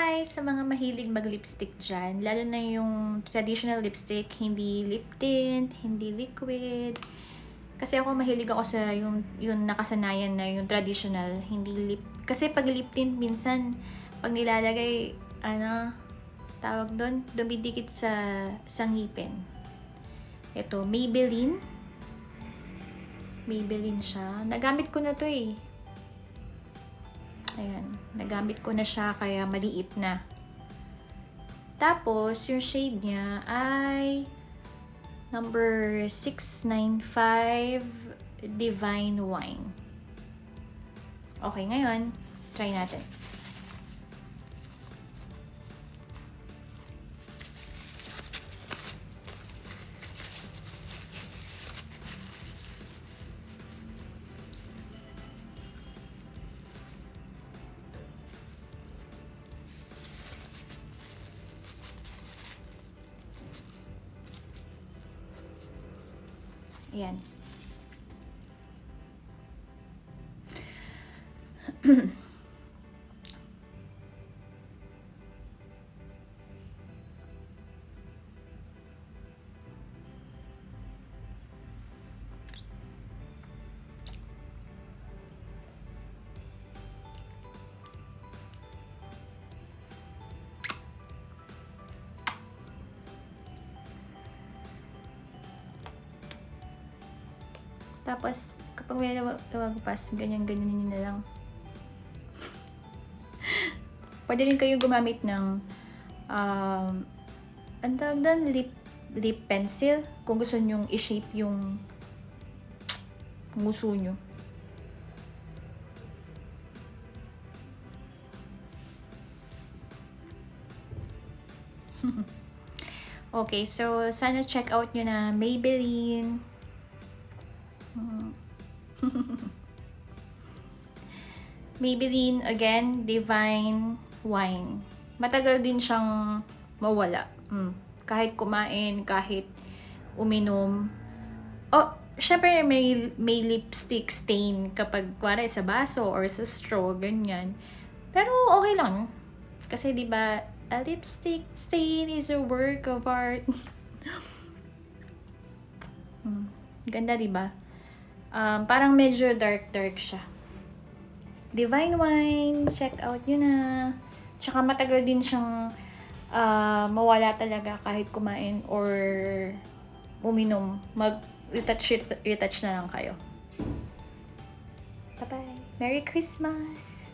Hi! Sa mga mahilig mag-lipstick dyan, lalo na yung traditional lipstick, hindi lip tint, hindi liquid. Kasi ako mahilig ako sa yung nakasanayan na yung traditional, hindi lip. Kasi pag lip tint minsan, pag nilalagay, tawag doon, dumidikit sa ngipin. Ito, Maybelline. Maybelline siya. Nagamit ko na to eh. Ayan, nagamit ko na siya kaya maliit na. Tapos, yung shade niya ay number 695 Divine Wine. Okay, ngayon, try natin. Ayan. Tapos, kapag may lumagpas, ganyan-ganyan na lang. Pwede rin kayo gumamit ng ang tawag doon, lip pencil kung gusto nyong i-shape yung nguso nyo. Okay, so sana check out nyo na Maybelline. Maybelline, again, Divine Wine. Matagal din siyang mawala. Kahit kumain, kahit uminom. Oh, syempre may lipstick stain kapag kuwari sa baso or sa straw, ganyan. Pero okay lang. Kasi 'di ba, a lipstick stain is a work of art. Ganda 'di ba? Parang medyo dark siya. Divine Wine, check out nyo na. Tsaka matagal din siyang mawala talaga kahit kumain or uminom. Mag-retouch na lang kayo. Bye-bye. Merry Christmas!